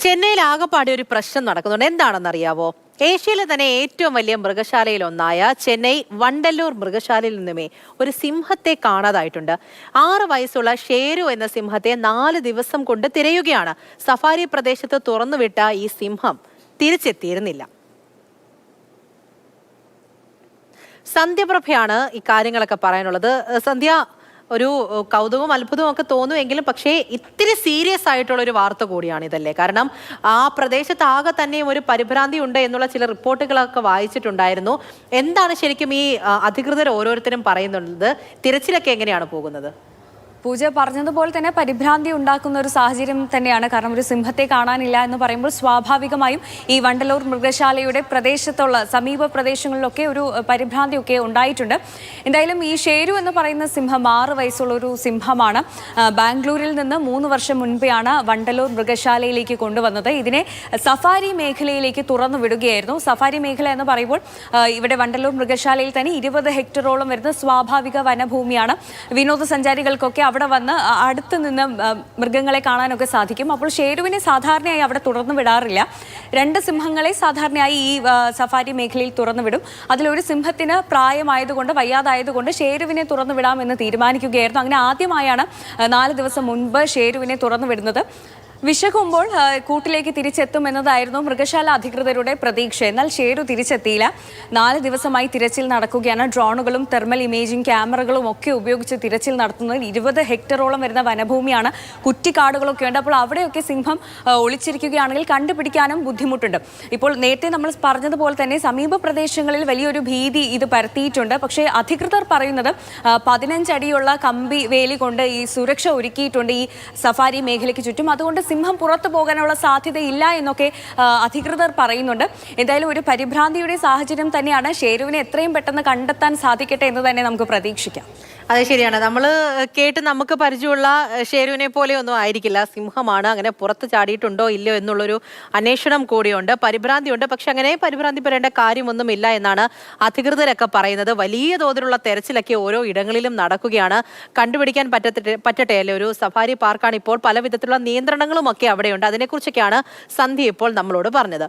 ചെന്നൈയിൽ ആകെപ്പാടെ ഒരു പ്രശ്നം നടക്കുന്നുണ്ട്. എന്താണെന്നറിയാവോ? ഏഷ്യയിലെ തന്നെ ഏറ്റവും വലിയ മൃഗശാലയിൽ ഒന്നായ ചെന്നൈ വണ്ടല്ലൂർ മൃഗശാലയിൽ നിന്നുമേ ഒരു സിംഹത്തെ കാണാതായിട്ടുണ്ട്. 6 വയസ്സുള്ള ഷേരു എന്ന സിംഹത്തെ 4 ദിവസം കൊണ്ട് തിരയുകയാണ്. സഫാരി പ്രദേശത്ത് തുറന്നുവിട്ട ഈ സിംഹം തിരിച്ചെത്തിയിരുന്നില്ല. സന്ധ്യപ്രഭയാണ് ഈ കാര്യങ്ങളൊക്കെ പറയാനുള്ളത്. സന്ധ്യ, ഒരു കൗതുകവും അത്ഭുതവും ഒക്കെ തോന്നുമെങ്കിലും പക്ഷേ ഇത്തിരി സീരിയസ് ആയിട്ടുള്ള ഒരു വാർത്ത കൂടിയാണ് ഇതല്ലേ? കാരണം ആ പ്രദേശത്ത് ആകെ തന്നെയും ഒരു പരിഭ്രാന്തി ഉണ്ട് എന്നുള്ള ചില റിപ്പോർട്ടുകളൊക്കെ വായിച്ചിട്ടുണ്ടായിരുന്നു. എന്താണ് ശരിക്കും ഈ അധികൃതർ ഓരോരുത്തരും പറയുന്നത്? തിരച്ചിലൊക്കെ എങ്ങനെയാണ് പോകുന്നത്? പൂജ പറഞ്ഞതുപോലെ തന്നെ പരിഭ്രാന്തി ഉണ്ടാക്കുന്ന ഒരു സാഹചര്യം തന്നെയാണ്. കാരണം ഒരു സിംഹത്തെ കാണാനില്ല എന്ന് പറയുമ്പോൾ സ്വാഭാവികമായും ഈ വണ്ടലൂർ മൃഗശാലയുടെ പ്രദേശത്തുള്ള സമീപ പ്രദേശങ്ങളിലൊക്കെ ഒരു പരിഭ്രാന്തിയൊക്കെ ഉണ്ടായിട്ടുണ്ട്. എന്തായാലും ഈ ഷേരു എന്ന് പറയുന്ന സിംഹം 6 വയസ്സുള്ള ഒരു സിംഹമാണ്. ബാംഗ്ലൂരിൽ നിന്ന് 3 വർഷം മുൻപെയാണ് വണ്ടലൂർ മൃഗശാലയിലേക്ക് കൊണ്ടുവന്നത്. ഇതിനെ സഫാരി മേഖലയിലേക്ക് തുറന്നു വിടുകയായിരുന്നു. സഫാരി മേഖല എന്ന് പറയുമ്പോൾ ഇവിടെ വണ്ടലൂർ മൃഗശാലയിൽ തന്നെ 20 ഹെക്ടറോളം വരുന്ന സ്വാഭാവിക വനഭൂമിയാണ്. വിനോദസഞ്ചാരികൾക്കൊക്കെ അവിടെ വന്ന് അടുത്ത് നിന്ന് മൃഗങ്ങളെ കാണാനൊക്കെ സാധിക്കും. അപ്പോൾ ഷേരുവിനെ സാധാരണയായി അവിടെ തുറന്നു വിടാറില്ല. 2 സിംഹങ്ങളെ സാധാരണയായി ഈ സഫാരി മേഖലയിൽ തുറന്നു വിടും. അതിലൊരു സിംഹത്തിന് പ്രായമായതുകൊണ്ട്, വയ്യാതായതുകൊണ്ട് ഷേരുവിനെ തുറന്നു വിടാമെന്ന് തീരുമാനിക്കുകയായിരുന്നു. അങ്ങനെ ആദ്യമായാണ് 4 ദിവസം മുൻപ് ഷേരുവിനെ തുറന്നു വിടുന്നത്. വിശക്കുമ്പോൾ കൂട്ടിലേക്ക് തിരിച്ചെത്തും എന്നതായിരുന്നു മൃഗശാല അധികൃതരുടെ പ്രതീക്ഷ. എന്നാൽ ഷേരു തിരിച്ചെത്തിയില്ല. 4 ദിവസമായി തിരച്ചിൽ നടക്കുകയാണ്. ഡ്രോണുകളും തെർമൽ ഇമേജിംഗ് ക്യാമറകളും ഒക്കെ ഉപയോഗിച്ച് തിരച്ചിൽ നടത്തുന്നത്. 20 ഹെക്ടറോളം വരുന്ന വനഭൂമിയാണ്. കുറ്റിക്കാടുകളൊക്കെ ഉണ്ട്. അപ്പോൾ അവിടെയൊക്കെ സിംഹം ഒളിച്ചിരിക്കുകയാണെങ്കിൽ കണ്ടുപിടിക്കാനും ബുദ്ധിമുട്ടുണ്ട്. ഇപ്പോൾ നേരത്തെ നമ്മൾ പറഞ്ഞതുപോലെ തന്നെ സമീപ പ്രദേശങ്ങളിൽ വലിയൊരു ഭീതി ഇത് പരത്തിയിട്ടുണ്ട്. പക്ഷേ അധികൃതർ പറയുന്നത് 15 അടിയുള്ള കമ്പി വേലി കൊണ്ട് ഈ സുരക്ഷ ഒരുക്കിയിട്ടുണ്ട് ഈ സഫാരി മേഖലയ്ക്ക് ചുറ്റും. അതുകൊണ്ട് സിംഹം പുറത്തു പോകാനുള്ള സാധ്യതയില്ല എന്നൊക്കെ അധികൃതർ പറയുന്നുണ്ട്. എന്തായാലും ഒരു പരിഭ്രാന്തിയുടെ സാഹചര്യം തന്നെയാണ്. ഷേരുവിനെ എത്രയും പെട്ടെന്ന് കണ്ടെത്താൻ സാധിക്കട്ടെ എന്ന് തന്നെ നമുക്ക് പ്രതീക്ഷിക്കാം. അതെ, ശരിയാണ്. നമ്മൾ കേട്ട് നമുക്ക് പരിചയമുള്ള ഷേരുവിനെ പോലെ ഒന്നും ആയിരിക്കില്ല. സിംഹമാണ്. അങ്ങനെ പുറത്ത് ചാടിയിട്ടുണ്ടോ ഇല്ലയോ എന്നുള്ളൊരു അന്വേഷണം കൂടിയുണ്ട്. പരിഭ്രാന്തിയുണ്ട്. പക്ഷെ അങ്ങനെ പരിഭ്രാന്തിപ്പെടേണ്ട കാര്യമൊന്നുമില്ല എന്നാണ് അധികൃതരൊക്കെ പറയുന്നത്. വലിയ തോതിലുള്ള തെരച്ചിലൊക്കെ ഓരോ ഇടങ്ങളിലും നടക്കുകയാണ്. കണ്ടുപിടിക്കാൻ പറ്റട്ടെ അല്ലേ? ഒരു സഫാരി പാർക്കാണ്. ഇപ്പോൾ പല വിധത്തിലുള്ള നിയന്ത്രണങ്ങളും ഒക്കെ അവിടെയുണ്ട്. അതിനെക്കുറിച്ചൊക്കെയാണ് സന്ധ്യ ഇപ്പോൾ നമ്മളോട് പറഞ്ഞത്.